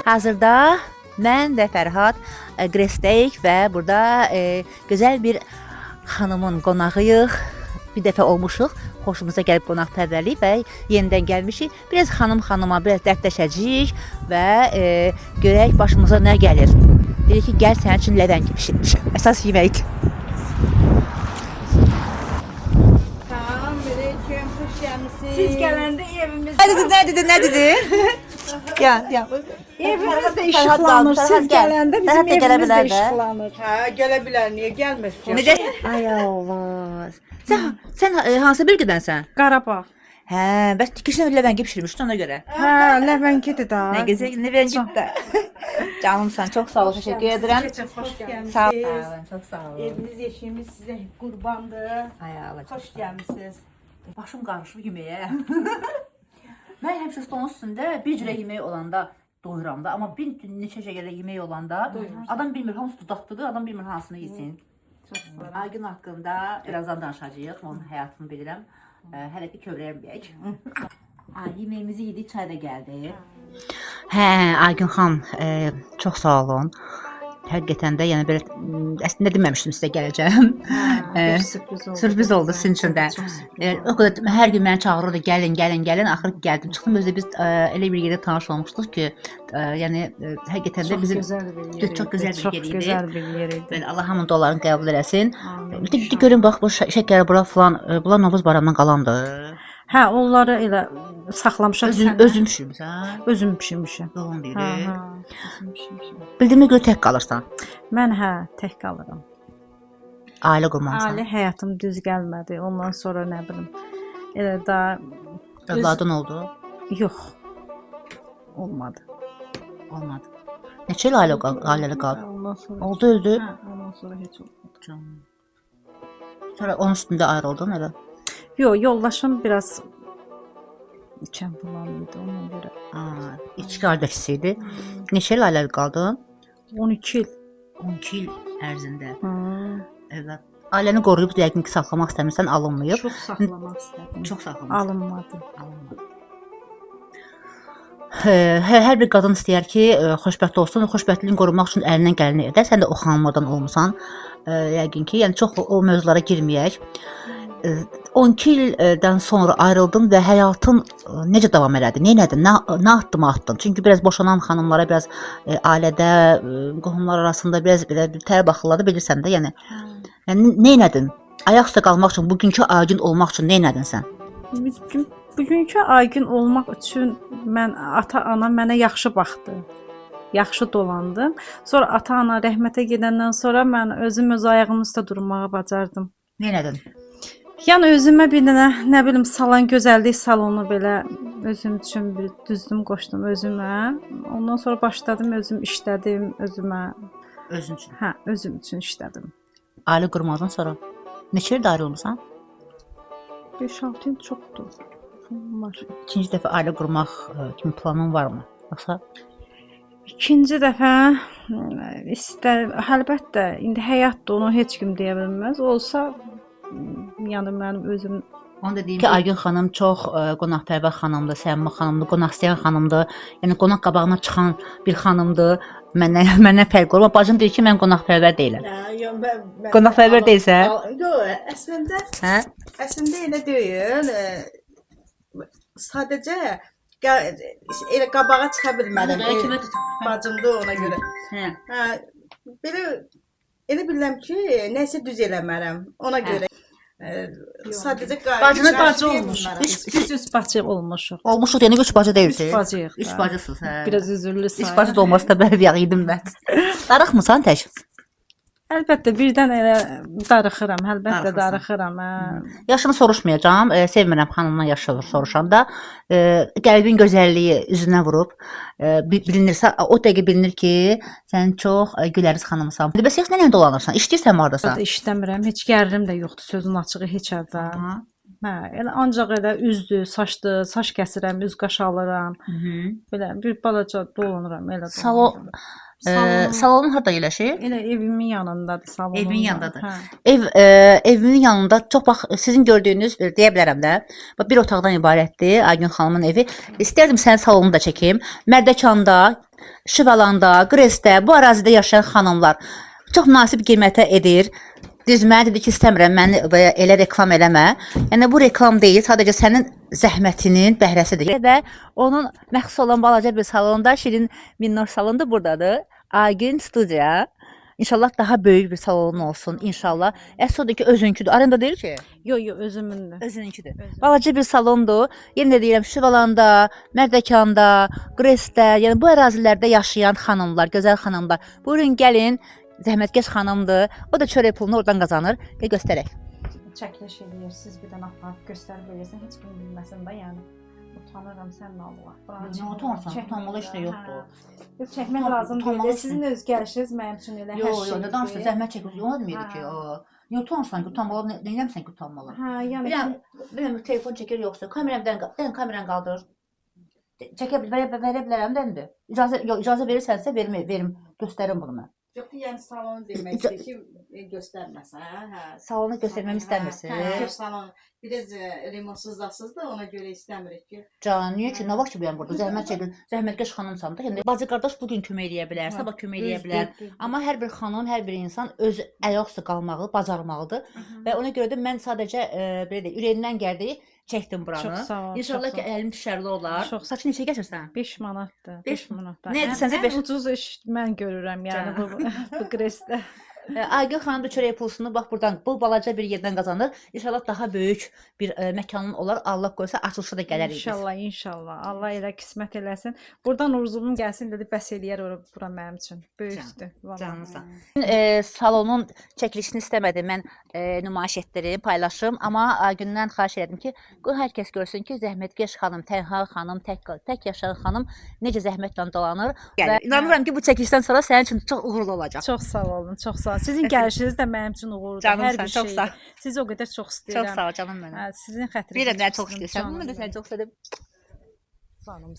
Hazırda mən və Fərhad Qrestəyik və burada gözəl bir xanımın qonağıyıq. Bir dəfə olmuşuq, xoşumuza gəlib qonaqpərvərlik və yenidən gəlmişik. Biraz xanıma biraz dərdləşəcəyik və görək başımıza nə gəlir. Deyir ki, gəl sənin üçün ləvəngi bişirmişəm. Əsas yeməkdir. Selamünaleyküm, hoş gelmişsiniz. Siz gələndə evimiz Nə dedi? Ya. evimiz də işıqlanır. Siz gələndə bizim evimiz də işıqlanır. Ha, gələ bilər, niyə gəlməsin? Necə? Ay Allah. Sən hansı bölgədənsən? Qarabağ. Hə, bəs tikişlə ləvəngi bişirmişdin ona görə. Hə, ləvəngidir da. Nə gözəl ləvəngi də. Canımsan, çox sağ ol, təşəkkür edirəm. Hoş gəlmisiniz. Sağ olun, çox sağ olun. Evimiz, yeşiyimiz sizə qurbandır. Ay Allah. Xoş gəlmisiniz. Başım qarışır yeməyə. Mən həmişə stolun üstündə bir cürə yemək olanda doyuram da, amma bir neçə şəkildə yemək olanda adam bilmir hansı dudaqlıdır, adam bilmir hansını yesin. Aygün haqqında birazdan danışacağıq, onun həyatını bilirəm. Hələ ki kövrəyəm. Yeməyimizi yedik, çay da gəldi. Hə, Aygün xan, çox sağ olun. Həqiqətən də, yəni belə əslində deməmişdim sizə gələcəm. Sürpriz oldu sizin üçün də. O qədər hər gün məni çağırırdı, gəlin. Axır gəldim. Çıxdım özü biz elə bir yerdə tanış olmuşduq ki, yəni həqiqətən də bizim çox gözəl bir yer idi. Bəli, Allah hamının dualarını qəbul eləsin. Bir də görün bax bu şəkər bura falan, bunlar Novruz bayramından qalandır. Hə, onları elə saxlamışam. Özüm pişirmişəm. Özüm pişirmişəm. Doğum biri. Özüm pişirmişəm. Bildiyimə görə tək qalırsan. Mən tək qalıram. Ailə qurmamısan. Ailə həyatım düz gəlmədi. Ondan sonra nə bilim, elə da Övladın oldu? yox. Olmadı. Olmadı. Neçə il ailəli qaldın? Ondan sonra Oldu, öldü. Hə, ondan sonra heç olmadı. Canım. Sonra onun üstündə ayrıldın elə. Yox, yoldaşım biraz içən falan idi ona görə. İki qardaşısı idi. Neçə il ailəli qaldın? 12 il. 12 il ərzində. Hə. Ailəni qoruyub yəqin ki, saxlamaq istəmirsən, alınmayıb. Çox saxlamaq istədim. Çox saxlamaq. Alınmadı. Hər bir qadın istəyər ki, xoşbəxt olsun, xoşbəxtliyin qorunmaq üçün əlindən gələni edər. Sən də o xanımlardan olmusan. Yəqin ki, yəni çox o mövzulara girməyək. 12 ildən sonra ayrıldın və həyatın necə davam elədi? Nə etdin? Nə addım atdın? Çünki biraz boşanan xanımlara biraz ailədə, qohumlar arasında biraz belə tər baxırlar da bilirsən də, yəni. Yəni nə etdin? Ayaq üstə qalmaq üçün, bugünkü Aygün olmaq üçün nə etdin sən? Bugünkü Aygün olmaq üçün ata-ana mənə yaxşı baxdı. Yaxşı dolandım. Sonra ata-ana rəhmətə gedəndən sonra mən özüm öz ayağımın üstə durmağı bacardım. Nə etdin? Yəni özümə bir dənə, nə bilim, salon gözəllik salonu belə özüm üçün bir düzdüm, qoşdum özümə. Ondan sonra başladım, özüm işlədim özümə. Özün üçün. Hə, özüm üçün işlədim. Ailə qurmadan sonra neçə il ayrılmısan? 5-6 il çoxdur. Var. İkinci dəfə ailə qurmaq kimi planın varmı? Yoxsa İkinci dəfə əlbəttə, indi həyatda onu heç kim deyə bilməz. Olsa, yəni mənim özüm. onu da deyim ki, Aygün xanım çox qonaqpərvər xanımdır, səmimi xanımdır, qonaq istəyən xanımdır. Yəni qonaq qabağına çıxan bir xanımdır. Məndən fərqli olur. Bacım deyir ki, mən qonaqpərvər deyiləm. Yox, mən Qonaqpərvər deyilsən? Yox, əslində elə deyil. Sadəcə elə qabağa çıxa bilmədim. Bacımdır ona görə. Hə, belə elə bilirəm ki, nəsə düz eləmərəm. Ona görə sadəcə Bacını bacı olmuşuq. Biz bacı olmuşuq. Olmuşuq, yəni üç bacı deyilsiniz. Üç bacıyıq. Üç bacısınız, hə. Biraz üzürlü sayı. Üç bacı da olmasa da belə bir idim mən. Darıxmısan tək? Əlbəttə birdən elə darıxıram, əlbəttə darıxıram. Yaşını soruşmayacağam. Sevmirəm xanımdan yaşı soruşanda. Qəlbin gözəlliyi üzünə vurub bilinirsə, o dəqiqə bilinir ki, sən çox güləriz xanımsan. Bəs heç nə dolanırsan? İşləyirsən mi hardasan? İşləmirəm, heç gəlirim də yoxdur, sözün açığı heç hərdə. Hə, elə ancaq elə üzdür, saçdır, saç kəsirəm, üz qaş alıram. Belə bir balaca dolanıram, elə. Salonun harda yerləşir? Elə evimin yanındadır salonum. Evin yanındadır. Hə. Evimin yanında çox bax sizin gördüyünüz deyə bilərəm də. Bax bir otaqdan ibarətdir Aygün xanımın evi. İstərdim sənin salonunu da çəkim. Mərdəkanda, Şıvalanda, Qresdə, bu ərazidə yaşayan xanımlar çox münasib qiymətə edir. Düz mənə dedi ki, istəmirəm, məni elə reklam eləmə. Yəni bu reklam deyil, sadəcə sənin zəhmətinin bəhrəsidir. Və onun məxsus olan balaca bir salonda, Şirin Minnor salonu da burdadır. Aygün Studiya. İnşallah daha böyük bir salonun olsun. İnşallah. Əsl odur ki, özünküdür. Arenda deyir ki? Yox, özümündür. Özünküdür. Balaca bir salondur. Yenə də deyirəm, Şıvalanda, Mərdəkanda, Qresdə, yəni bu ərazilərdə yaşayan xanımlar, gözəl xanımlar. Buyurun gəlin. Zəhmətkeş xanımdır. O da çörək pulunu oradan qazanır. Gəl göstərək. Çəkiliş eləyirsiniz, bir dənə aparıb göstərib verirsən, heç kim bilməsin də, yəni. Utanıram sənin Allah. Nə utanırsan? Utanmalı heç nə yoxdur. Yox, çəkmək lazım deyil. Sizin öz gəlişiniz mənim üçün elə hər Yox, şey. yox, nə danışırsan? Zəhmət çəkiyorsun. Ona deməyir ki, niyə utanırsan ki, utanmalı, nə eləmirsən ki, utanmalı? Hə, yəni Bilmirəm, telefon çəkir yoxsa, kameranı qaldır. Çəkə verə bilərəm də indi. İcazə verirsənsə verim, göstərim bunu mən. Yox, yəni salonu demək istəyir ki, göstərməsən, hə. Salonu göstərməmi istəmirsən? Hə, salon biraz remontsuzlasız da ona görə istəmirik ki. Can, niyə ki, nə var ki, bu yan burada zəhmət çəkin, zəhmətkeş xanımsan da. Yəni bacı qardaş bu gün kömək eləyə bilər, sabah kömək eləyə bilər. Amma hər bir xanım, hər bir insan öz ayaqüstə qalmalı, bacarmalıdır. Və ona görə də mən sadəcə belə deyək, ürəyimdən gəldi, çəkdim buranı. Çox sağ ol. İnşallah ki, əlim düşərli olar. Saçın neçə keçirsən? 5 manatdır. 5 manatdır. Nə edirsən? Ən ucuz iş mən görürəm, yəni bu Qresdə. Aygün xanım da çörək pulsunu bax buradan, bu balaca bir yerdən qazanır. İnşallah daha böyük bir məkanın olar. Allah qoysa açılışa da gələrik. İnşallah, inşallah. Allah elə qismət eləsin. Buradan urzulum gəlsin dedi, bəs eləyər bura mənim üçün. Böyükdür. Canınsan. Salonun çəkilişini istəmədim. Mən nümayiş etdirim, paylaşım. Amma Aygündən xahiş etdim ki, qoy hər kəs görsün ki, zəhmətkeş xanım, tənha xanım, tək yaşayan xanım necə zəhmətlə dolanır. Və inanıram ki, bu çəkilişdən sonra sənin üçün çox uğurlu olacaq. Çox sağ olun, çox sağ olun. Sizin gəlişiniz də mənim üçün uğurdur. Hər bir şey. Sizi o qədər çox istəyirəm. Çox sağ ol canım mənim. Sizin xətrinizə. Bir də mən çox istəyirəm. Mən də səni çox istədim. Canım.